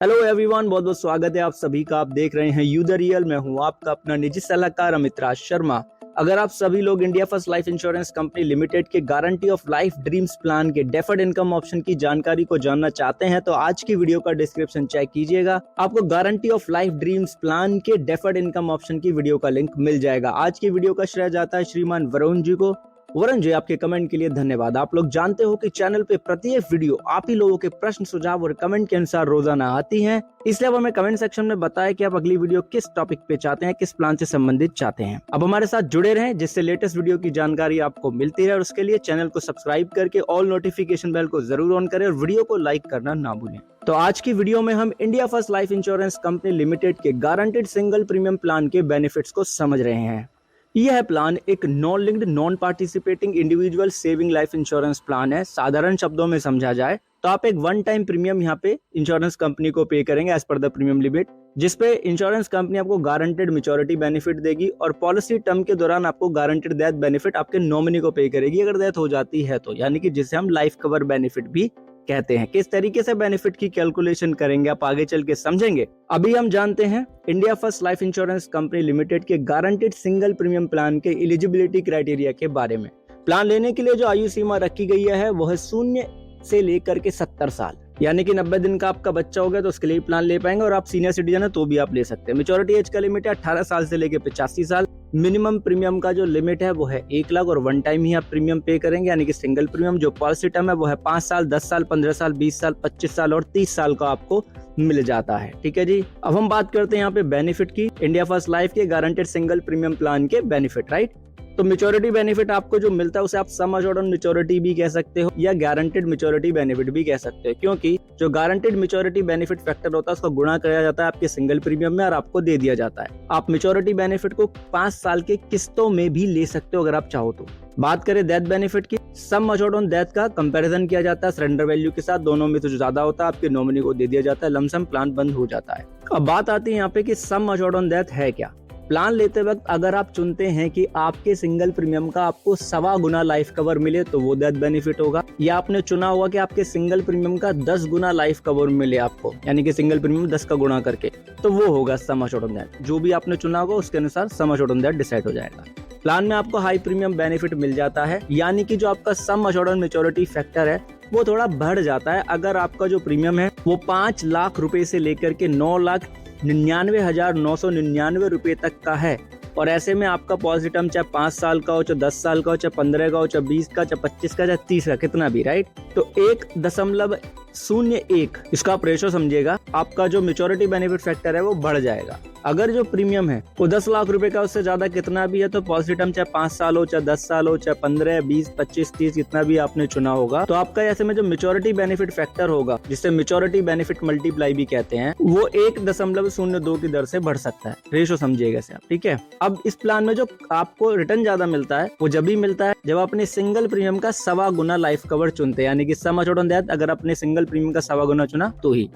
Hello everyone, बहुत बहुत स्वागत है आप सभी का। आप देख रहे हैं यू द रियल। मैं हूं आपका अपना निजी सलाहकार अमित राज शर्मा। अगर आप सभी लोग India first life insurance company limited के guarantee of life dreams plan के डेफर्ड इनकम ऑप्शन की जानकारी को जानना चाहते हैं तो आज की वीडियो का डिस्क्रिप्शन चेक कीजिएगा। आपको guarantee of life dreams plan के डेफर्ड इनकम ऑप्शन की वीडियो का लिंक मिल जाएगा। आज की वीडियो का श्रेय जाता है श्रीमान वरुण जी को। वरुण जी, आपके कमेंट के लिए धन्यवाद। आप लोग जानते हो कि चैनल पे प्रत्येक वीडियो आप ही लोगों के प्रश्न, सुझाव और कमेंट के अनुसार रोजाना आती है, इसलिए अब हमें कमेंट सेक्शन में बताएं कि आप अगली वीडियो किस टॉपिक पे चाहते हैं, किस प्लान से संबंधित चाहते हैं। अब हमारे साथ जुड़े रहें जिससे लेटेस्ट वीडियो की जानकारी आपको मिलती रहे और उसके लिए चैनल को सब्सक्राइब करके ऑल नोटिफिकेशन बेल को जरूर ऑन करें और वीडियो को लाइक करना ना भूलें। तो आज की वीडियो में हम India first life insurance company limited के गारंटेड सिंगल प्रीमियम प्लान के बेनिफिट्स को समझ रहे हैं। यह प्लान एक non linked non participating individual saving life insurance plan है। साधारण शब्दों में समझा जाए तो आप एक वन टाइम प्रीमियम यहाँ पे इंश्योरेंस कंपनी को पे करेंगे एज पर द प्रीमियम लिमिट, जिसपे इंश्योरेंस कंपनी आपको गारंटेड मैच्योरिटी बेनिफिट देगी और पॉलिसी टर्म के दौरान आपको गारंटेड डेथ बेनिफिट आपके नॉमिनी को पे करेगी अगर डेथ हो जाती है तो, यानी कि जिसे हम लाइफ कवर बेनिफिट भी कहते हैं। किस तरीके से बेनिफिट की कैलकुलेशन करेंगे आप आगे चल के समझेंगे। अभी हम जानते हैं India first life insurance company limited के गारंटेड सिंगल प्रीमियम प्लान के एलिजिबिलिटी क्राइटेरिया के बारे में। प्लान लेने के लिए जो आयु सीमा रखी गई है वो है 0 से लेकर के 70 साल, यानी कि 90 दिन का आपका बच्चा हो गया तो उसके लिए प्लान ले पाएंगे और आप सीनियर सिटीजन है तो भी आप ले सकते हैं। मैच्योरिटी एज का लिमिट है 18 साल से लेकर 85 साल। मिनिमम प्रीमियम का जो लिमिट है वो है 1 लाख और वन टाइम ही आप प्रीमियम पे करेंगे, यानी कि सिंगल प्रीमियम। जो पॉलिसी टर्म है वो है 5 साल, 10 साल, 15 साल, 20 साल, 25 साल और 30 साल का आपको मिल जाता है। ठीक है जी। अब हम बात करते हैं यहाँ पे बेनिफिट की। इंडिया फर्स्ट लाइफ के गारंटेड सिंगल प्रीमियम प्लान के बेनिफिट, राइट। तो मैच्योरिटी बेनिफिट आपको जो मिलता है उसे आप सम अश्योर्ड मैच्योरिटी भी कह सकते हो या गारंटेड मैच्योरिटी बेनिफिट भी कह सकते हो, क्योंकि जो गारंटेड मैच्योरिटी बेनिफिट फैक्टर होता है उसका गुणा किया जाता है आपके सिंगल प्रीमियम में और आपको दे दिया जाता है। आप मैच्योरिटी बेनिफिट को 5 साल के किस्तों में भी ले सकते हो अगर आप चाहो तो। बात करें डेथ बेनिफिट की, सम अश्योर्ड ऑन डेथ का कंपैरिजन किया जाता है सरेंडर वैल्यू के साथ। दोनों में से जो ज्यादा होता है आपके नॉमिनी को दे दिया जाता है, लमसम प्लान बंद हो जाता है। अब बात आती है यहाँ पे कि सम अश्योर्ड ऑन डेथ है क्या। प्लान लेते वक्त अगर आप चुनते हैं कि आपके सिंगल प्रीमियम का आपको 1.25 गुना लाइफ कवर मिले तो वो डेथ बेनिफिट होगा, या आपने चुना हुआ कि आपके सिंगल प्रीमियम का 10 गुना लाइफ कवर मिले आपको, यानी कि सिंगल प्रीमियम 10 का गुणा करके, तो वो होगा सम अश्योर्ड ऑन डेथ। जो भी आपने चुना होगा उसके अनुसार sum assured on death decide हो जाएगा। प्लान में आपको हाई प्रीमियम बेनिफिट मिल जाता है, यानी कि जो आपका sum assured on maturity factor है वो थोड़ा बढ़ जाता है अगर आपका जो प्रीमियम है वो 5 लाख रुपए से लेकर के 9,99,999 रुपए तक का है। और ऐसे में आपका पॉलिसी टर्म चाहे 5 साल का हो, चाहे 10 साल का हो, चाहे 15 का हो, चाहे 20 का, चाहे 25 का, चाहे 30 का, कितना भी, राइट। तो 1.01 इसका आप रेशो समझिएगा, आपका जो मैच्योरिटी बेनिफिट फैक्टर है वो बढ़ जाएगा। अगर जो प्रीमियम है वो 10 लाख रुपए का, उससे ज्यादा कितना भी है, तो पॉलिसी टर्म चाहे 5 साल हो, चाहे 10 साल हो, चाहे 15, 20, 25, 30 जितना भी आपने चुना होगा, तो आपका ऐसे में जो मैच्योरिटी बेनिफिट फैक्टर होगा, जिसे मैच्योरिटी बेनिफिट मल्टीप्लाई भी कहते हैं, वो 1.02 की दर से बढ़ सकता है। रेशो समझिएगा इसे आप, ठीक है। अब इस प्लान में जो आपको रिटर्न ज्यादा मिलता है वो जब भी मिलता है जब अपने सिंगल प्रीमियम का 1.25 गुना लाइफ कवर चुनते हैं, यानी कि सम अश्योर्ड ऑन डेथ अगर अपने सिंगल प्रीमियम का 1.25 गुना चुना तो ही।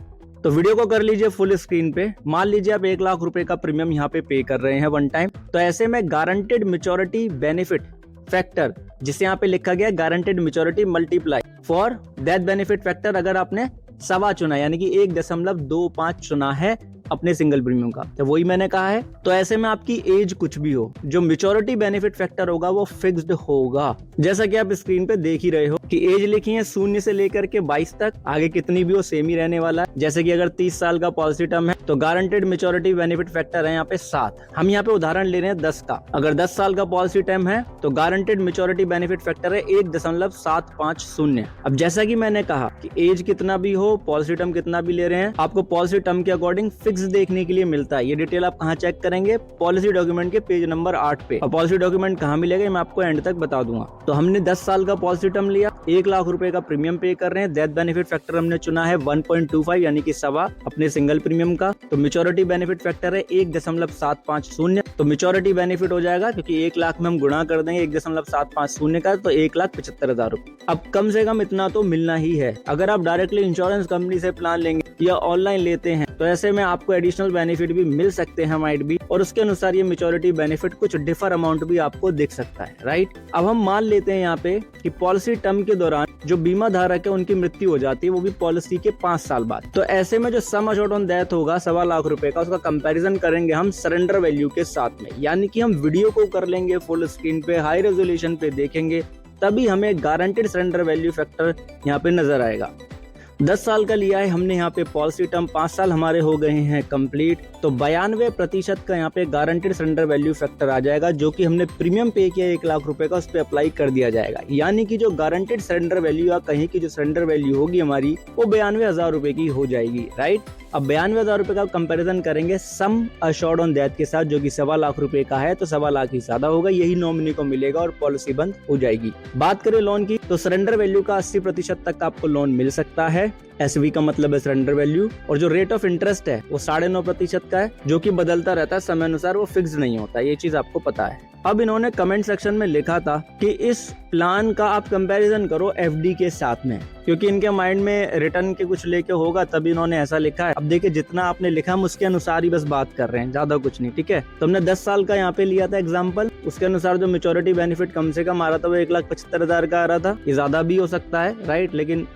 तो वीडियो को कर लीजिए फुल स्क्रीन पे। मान लीजिए आप 1 लाख रुपए का प्रीमियम यहाँ पे कर रहे हैं वन टाइम, तो ऐसे में गारंटेड मैच्योरिटी बेनिफिट फैक्टर, जिसे यहाँ पे लिखा गया guaranteed maturity multiply for death benefit factor, अगर आपने 1.25 चुना यानी कि 1.25 चुना है अपने सिंगल प्रीमियम का, तो वही मैंने कहा है। तो ऐसे में आपकी एज कुछ भी हो, जो मैच्योरिटी बेनिफिट फैक्टर होगा वो फिक्स्ड होगा। जैसा कि आप स्क्रीन पे देख ही रहे हो कि एज लिखी है 0 से लेकर के 22 तक, आगे कितनी भी हो सेम ही रहने वाला है। जैसे कि अगर 30 साल का पॉलिसी टर्म है तो गारंटेड मैच्योरिटी बेनिफिट फैक्टर है यहाँ पे 7। हम यहाँ पे उदाहरण ले रहे हैं 10 का। अगर 10 साल का पॉलिसी टर्म है तो गारंटेड मैच्योरिटी बेनिफिट फैक्टर है 1.750। अब जैसा कि मैंने कहा कि एज कितना भी हो, पॉलिसी टर्म कितना भी ले रहे हैं, आपको पॉलिसी टर्म के अकॉर्डिंग फिक्स देखने के लिए मिलता है। ये डिटेल आप कहाँ चेक करेंगे, पॉलिसी डॉक्यूमेंट के पेज नंबर 8 पे। और पॉलिसी डॉक्यूमेंट कहाँ मिलेगा मैं आपको एंड तक बता दूंगा। तो हमने 10 साल का पॉलिसी टर्म लिया, 1 लाख रुपए का प्रीमियम पे कर रहे हैं, डेथ बेनिफिट फैक्टर हमने चुना है 1.25 यानी कि 1.25 अपने सिंगल प्रीमियम का, तो मैच्योरिटी बेनिफिट फैक्टर है 1.750। तो मैच्योरिटी बेनिफिट हो जाएगा, क्योंकि 1 लाख में हम गुणा कर देंगे 1.750 का, तो 1,75,000 रुपए। अब कम से कम इतना तो मिलना ही है। अगर आप डायरेक्टली इंश्योरेंस कंपनी से प्लान लेंगे या ऑनलाइन लेते हैं तो ऐसे में आपको एडिशनल बेनिफिट भी मिल सकते हैं, माइट भी, और उसके अनुसार ये मैच्योरिटी बेनिफिट कुछ डिफर अमाउंट भी आपको दिख सकता है, राइट। अब हम मान लेते हैं यहाँ पे कि पॉलिसी टर्म के के दौरान जो बीमा धारक है उनकी मृत्यु हो जाती है, वो भी पॉलिसी के 5 साल बाद। तो ऐसे में जो सम अश्योर्ड ऑन डेथ होगा 1.25 लाख रुपए का, उसका कंपैरिजन करेंगे हम सरेंडर वैल्यू के साथ में, यानी कि हम वीडियो को कर लेंगे फुल स्क्रीन पे, हाई रेजोल्यूशन पे देखेंगे, तभी हमें गारंटेड सरेंडर वैल्यू फैक्टर यहाँ पे नजर आएगा। 10 साल का लिया है हमने यहाँ पे पॉलिसी टर्म, 5 साल हमारे हो गए हैं कंप्लीट, तो 92% का यहाँ पे गारंटेड सरेंडर वैल्यू फैक्टर आ जाएगा, जो कि हमने प्रीमियम पे किया 1 लाख रुपए का, उस पर अप्लाई कर दिया जाएगा। यानी कि जो गारंटेड सरेंडर वैल्यू या कहीं की जो सरेंडर वैल्यू होगी हमारी, वो 92,000 रुपए की हो जाएगी, राइट। अब 92,000 रुपए का कंपैरिजन करेंगे सम अश्योर्ड ऑन डेथ के साथ, जो कि 1.25 लाख रुपए का है, तो 1.25 लाख ही ज्यादा होगा, यही नॉमिनी को मिलेगा और पॉलिसी बंद हो जाएगी। बात करें लोन की, तो सरेंडर वैल्यू का 80% तक आपको लोन मिल सकता है। एसवी का मतलब है सरेंडर वैल्यू, और जो रेट ऑफ इंटरेस्ट है वो 9.5% का है, जो कि बदलता रहता है समय अनुसार, वो फिक्स नहीं होता, ये चीज आपको पता है। अब इन्होंने कमेंट सेक्शन में लिखा था कि इस प्लान का आप कंपैरिजन करो एफडी के साथ में, क्योंकि इनके माइंड में रिटर्न के कुछ लेके होगा, तभी इन्होंने ऐसा लिखा है। अब देखिए, जितना आपने लिखा हम उसके अनुसार ही बस बात कर रहे हैं, ज्यादा कुछ नहीं, ठीक है। तो हमने 10 साल का यहाँ पे लिया था एग्जाम्पल, उसके अनुसार जो मेच्योरिटी बेनिफिट कम से कम आ रहा था वो 1,75,000 का आ रहा था, ये ज्यादा भी हो सकता है, राइट, लेकिन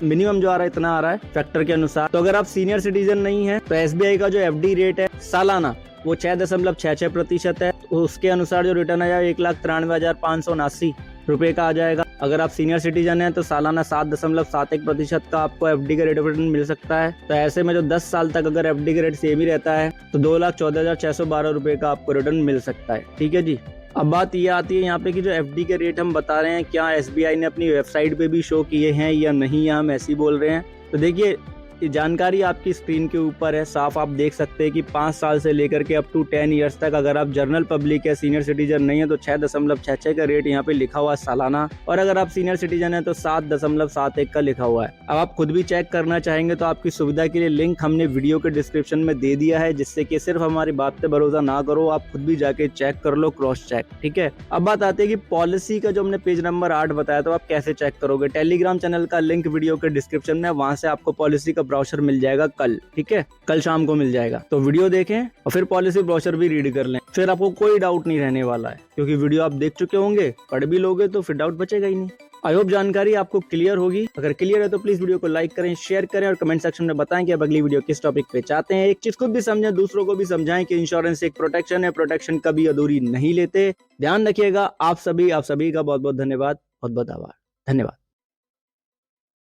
मिनिमम जो आ रहा है इतना आ रहा है फैक्टर के अनुसार। तो अगर आप सीनियर सिटीजन नहीं है तो एसबीआई का जो एफडी रेट है सालाना वो 6.66% है, तो उसके अनुसार जो रिटर्न आया 1,93,579 रुपए का आ जाएगा। अगर आप सीनियर सिटीजन हैं तो सालाना 7.71% का आपको एफडी का रेट ऑफ रिटर्न मिल सकता है। तो ऐसे में जो 10 साल तक अगर एफडी का रेट सेम ही रहता है तो 2,14,612 रुपए का आपको रिटर्न मिल सकता है, ठीक है जी। अब बात ये आती है यहाँ पे कि जो एफडी के रेट हम बता रहे हैं, क्या एसबीआई ने अपनी वेबसाइट पे भी शो किए हैं या नहीं, या हम ऐसे ही बोल रहे हैं। तो देखिए, ये जानकारी आपकी स्क्रीन के ऊपर है, साफ आप देख सकते हैं कि 5 साल से लेकर के अप टू 10 ईयर्स तक अगर आप जनरल पब्लिक है, सीनियर सिटीजन नहीं है, तो 6.66 का रेट यहाँ पे लिखा हुआ है सालाना, और अगर आप सीनियर सिटीजन है तो 7.71 का लिखा हुआ है। अब आप खुद भी चेक करना चाहेंगे तो आपकी सुविधा के लिए लिंक हमने वीडियो के डिस्क्रिप्शन में दे दिया है, जिससे कि सिर्फ हमारी बात पे भरोसा ना करो, आप खुद भी जाके चेक कर लो, क्रॉस चेक, ठीक है। अब बात आती है कि पॉलिसी का जो हमने पेज नंबर 8 बताया, तो आप कैसे चेक करोगे। टेलीग्राम चैनल का लिंक वीडियो के डिस्क्रिप्शन में, वहां से आपको पॉलिसी का ब्राउचर मिल जाएगा कल, ठीक है, कल शाम को मिल जाएगा। तो वीडियो देखें और फिर पॉलिसी ब्रोशर भी रीड कर लें, फिर आपको कोई डाउट नहीं रहने वाला है, क्योंकि वीडियो आप देख चुके होंगे, पढ़ भी लोगे तो फिर डाउट बचेगा ही नहीं। आई होप जानकारी आपको क्लियर होगी। अगर क्लियर है तो प्लीज वीडियो को लाइक करें, शेयर करें और कमेंट सेक्शन में बताएं कि आप अगली वीडियो किस टॉपिक पे चाहते हैं। एक चीज खुद भी समझें, दूसरों को भी समझाएं कि इंश्योरेंस एक प्रोटेक्शन है, प्रोटेक्शन कभी अधूरी नहीं लेते। ध्यान रखिएगा। आप सभी का बहुत बहुत धन्यवाद, बहुत बहुत आभार, धन्यवाद।